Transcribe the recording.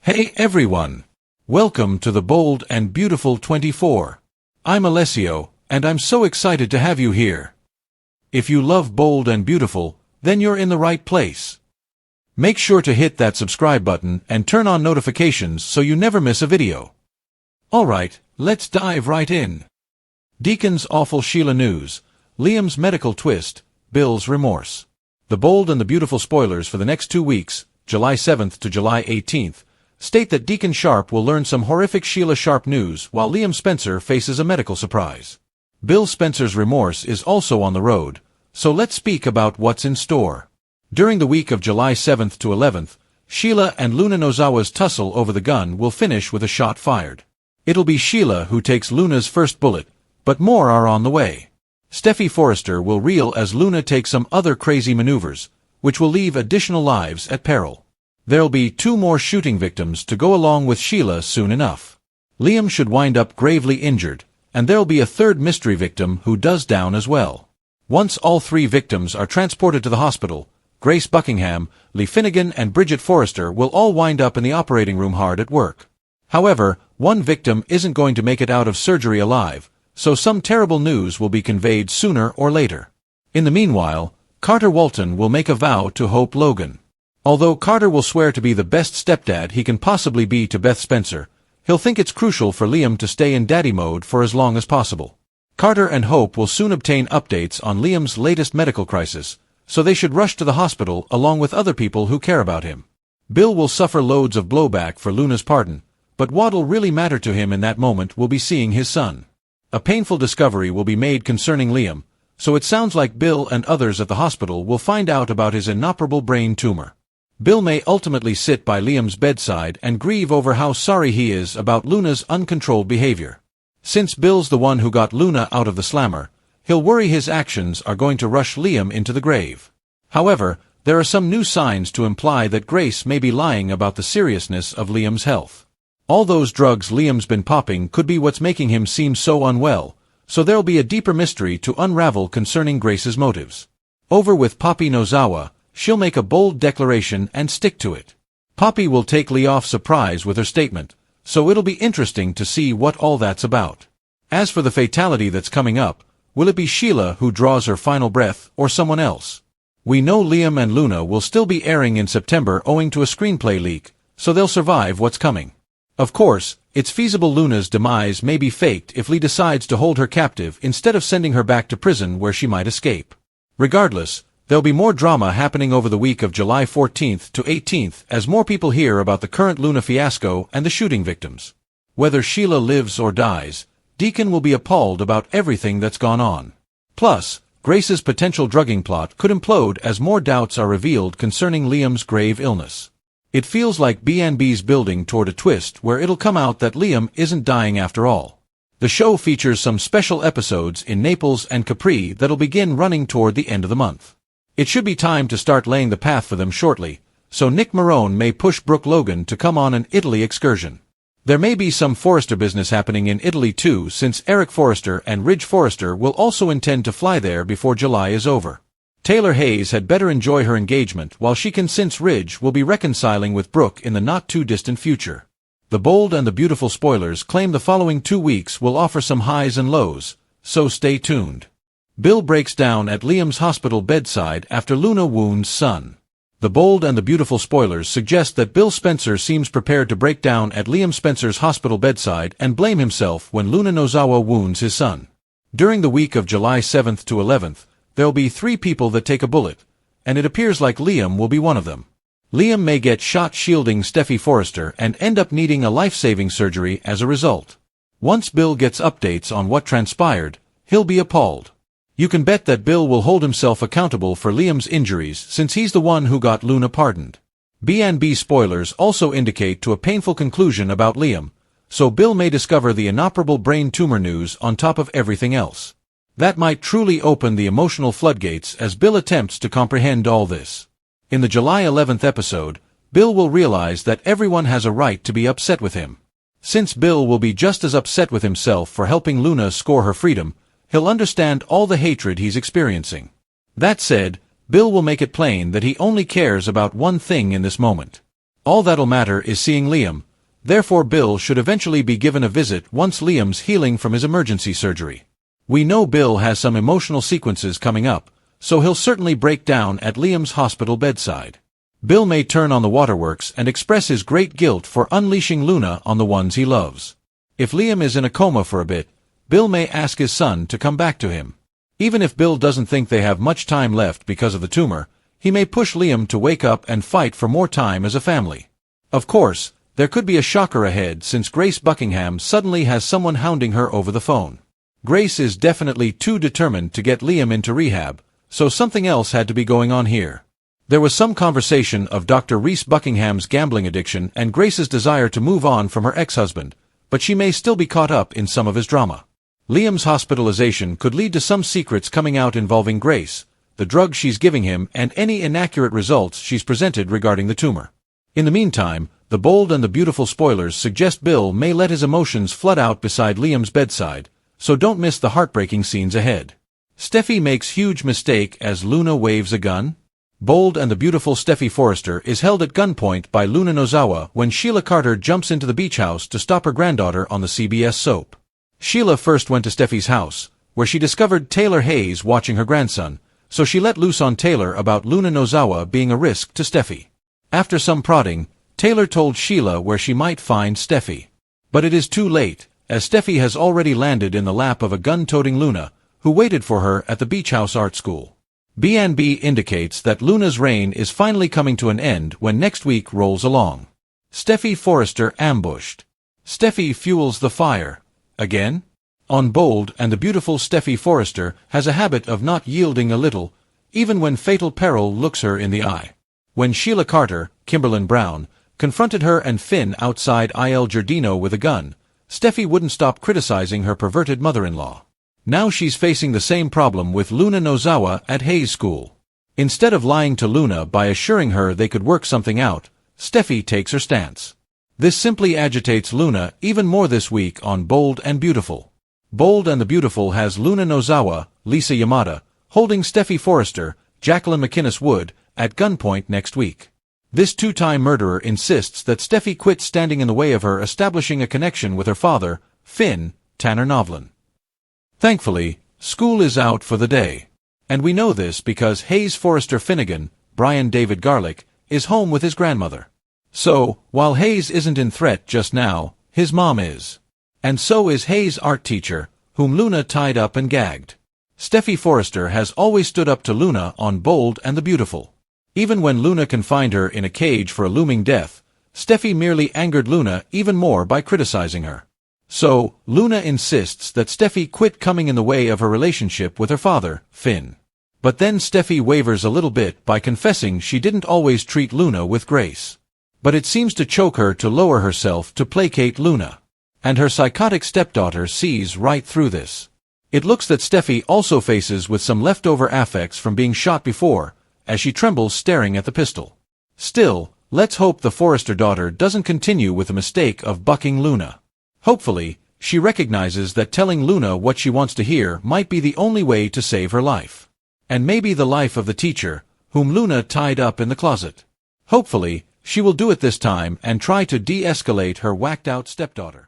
Hey everyone! Welcome to the Bold and Beautiful 24. I'm Alessio, and I'm so excited to have you here. If you love Bold and Beautiful, then you're in the right place. Make sure to hit that subscribe button and turn on notifications so you never miss a video. Alright, let's dive right in. Deacon's awful Sheila news, Liam's medical twist, Bill's remorse. The Bold and the Beautiful spoilers for the next 2 weeks, July 7th to July 18th, state that Deacon Sharpe will learn some horrific Sheila Sharpe news while Liam Spencer faces a medical surprise. Bill Spencer's remorse is also on the road, so let's speak about what's in store. During the week of July 7th to 11th, Sheila and Luna Nozawa's tussle over the gun will finish with a shot fired. It'll be Sheila who takes Luna's first bullet, but more are on the way. Steffi Forrester will reel as Luna takes some other crazy maneuvers, which will leave additional lives at peril. There'll be 2 more shooting victims to go along with Sheila soon enough. Liam should wind up gravely injured, and there'll be a 3rd mystery victim who does down as well. Once all 3 victims are transported to the hospital, Grace Buckingham, Lee Finnegan and Bridget Forrester will all wind up in the operating room hard at work. However, one victim isn't going to make it out of surgery alive, so some terrible news will be conveyed sooner or later. In the meanwhile, Carter Walton will make a vow to Hope Logan. Although Carter will swear to be the best stepdad he can possibly be to Beth Spencer, he'll think it's crucial for Liam to stay in daddy mode for as long as possible. Carter and Hope will soon obtain updates on Liam's latest medical crisis, so they should rush to the hospital along with other people who care about him. Bill will suffer loads of blowback for Luna's pardon, but what'll really matter to him in that moment will be seeing his son. A painful discovery will be made concerning Liam, so it sounds like Bill and others at the hospital will find out about his inoperable brain tumor. Bill may ultimately sit by Liam's bedside and grieve over how sorry he is about Luna's uncontrolled behavior. Since Bill's the one who got Luna out of the slammer, he'll worry his actions are going to rush Liam into the grave. However, there are some new signs to imply that Grace may be lying about the seriousness of Liam's health. All those drugs Liam's been popping could be what's making him seem so unwell, so there'll be a deeper mystery to unravel concerning Grace's motives. Over with Poppy Nozawa, she'll make a bold declaration and stick to it. Poppy will take Lee off surprise with her statement, so it'll be interesting to see what all that's about. As for the fatality that's coming up, will it be Sheila who draws her final breath or someone else? We know Liam and Luna will still be airing in September owing to a screenplay leak, so they'll survive what's coming. Of course, it's feasible Luna's demise may be faked if Lee decides to hold her captive instead of sending her back to prison where she might escape. Regardless, there'll be more drama happening over the week of July 14th to 18th as more people hear about the current Luna fiasco and the shooting victims. Whether Sheila lives or dies, Deacon will be appalled about everything that's gone on. Plus, Grace's potential drugging plot could implode as more doubts are revealed concerning Liam's grave illness. It feels like B&B's building toward a twist where it'll come out that Liam isn't dying after all. The show features some special episodes in Naples and Capri that'll begin running toward the end of the month. It should be time to start laying the path for them shortly, so Nick Marone may push Brooke Logan to come on an Italy excursion. There may be some Forrester business happening in Italy too, since Eric Forrester and Ridge Forrester will also intend to fly there before July is over. Taylor Hayes had better enjoy her engagement while she can, since Ridge will be reconciling with Brooke in the not-too-distant future. The Bold and the Beautiful spoilers claim the following 2 weeks will offer some highs and lows, so stay tuned. Bill breaks down at Liam's hospital bedside after Luna wounds son. The Bold and the Beautiful spoilers suggest that Bill Spencer seems prepared to break down at Liam Spencer's hospital bedside and blame himself when Luna Nozawa wounds his son. During the week of July 7th to 11th, there'll be 3 people that take a bullet, and it appears like Liam will be one of them. Liam may get shot shielding Steffi Forrester and end up needing a life-saving surgery as a result. Once Bill gets updates on what transpired, he'll be appalled. You can bet that Bill will hold himself accountable for Liam's injuries since he's the one who got Luna pardoned. B&B spoilers also indicate to a painful conclusion about Liam, so Bill may discover the inoperable brain tumor news on top of everything else. That might truly open the emotional floodgates as Bill attempts to comprehend all this. In the July 11th episode, Bill will realize that everyone has a right to be upset with him. Since Bill will be just as upset with himself for helping Luna score her freedom, he'll understand all the hatred he's experiencing. That said, Bill will make it plain that he only cares about one thing in this moment. All that'll matter is seeing Liam, therefore Bill should eventually be given a visit once Liam's healing from his emergency surgery. We know Bill has some emotional sequences coming up, so he'll certainly break down at Liam's hospital bedside. Bill may turn on the waterworks and express his great guilt for unleashing Luna on the ones he loves. If Liam is in a coma for a bit, Bill may ask his son to come back to him. Even if Bill doesn't think they have much time left because of the tumor, he may push Liam to wake up and fight for more time as a family. Of course, there could be a shocker ahead since Grace Buckingham suddenly has someone hounding her over the phone. Grace is definitely too determined to get Liam into rehab, so something else had to be going on here. There was some conversation of Dr. Reese Buckingham's gambling addiction and Grace's desire to move on from her ex-husband, but she may still be caught up in some of his drama. Liam's hospitalization could lead to some secrets coming out involving Grace, the drugs she's giving him, and any inaccurate results she's presented regarding the tumor. In the meantime, the bold and the beautiful spoilers suggest Bill may let his emotions flood out beside Liam's bedside, so don't miss the heartbreaking scenes ahead. Steffi makes huge mistake as Luna waves a gun. Bold and the beautiful Steffi Forrester is held at gunpoint by Luna Nozawa when Sheila Carter jumps into the beach house to stop her granddaughter on the CBS soap. Sheila first went to Steffi's house, where she discovered Taylor Hayes watching her grandson, so she let loose on Taylor about Luna Nozawa being a risk to Steffi. After some prodding, Taylor told Sheila where she might find Steffi. But it is too late, as Steffi has already landed in the lap of a gun-toting Luna, who waited for her at the beach house art school. B&B indicates that Luna's reign is finally coming to an end when next week rolls along. Steffi Forrester ambushed. Steffi fuels the fire. Again? On Bold and the beautiful Steffi Forrester has a habit of not yielding a little, even when fatal peril looks her in the eye. When Sheila Carter, Kimberlyn Brown, confronted her and Finn outside Il Giardino with a gun, Steffi wouldn't stop criticizing her perverted mother-in-law. Now she's facing the same problem with Luna Nozawa at Hayes School. Instead of lying to Luna by assuring her they could work something out, Steffi takes her stance. This simply agitates Luna even more this week on Bold and Beautiful. Bold and the Beautiful has Luna Nozawa, Lisa Yamada, holding Steffi Forrester, Jacqueline McInnes Wood, at gunpoint next week. This two-time murderer insists that Steffi quit standing in the way of her establishing a connection with her father, Finn, Tanner Novlin. Thankfully, school is out for the day. And we know this because Hayes Forrester Finnegan, Brian David Garlick, is home with his grandmother. So, while Hayes isn't in threat just now, his mom is. And so is Hayes' art teacher, whom Luna tied up and gagged. Steffi Forrester has always stood up to Luna on Bold and the Beautiful. Even when Luna confined her in a cage for a looming death, Steffi merely angered Luna even more by criticizing her. So, Luna insists that Steffi quit coming in the way of her relationship with her father, Finn. But then Steffi wavers a little bit by confessing she didn't always treat Luna with grace. But it seems to choke her to lower herself to placate Luna. And her psychotic stepdaughter sees right through this. It looks that Steffi also faces with some leftover affects from being shot before, as she trembles staring at the pistol. Still, let's hope the Forrester daughter doesn't continue with the mistake of bucking Luna. Hopefully, she recognizes that telling Luna what she wants to hear might be the only way to save her life. And maybe the life of the teacher, whom Luna tied up in the closet. Hopefully, she will do it this time and try to de-escalate her whacked-out stepdaughter.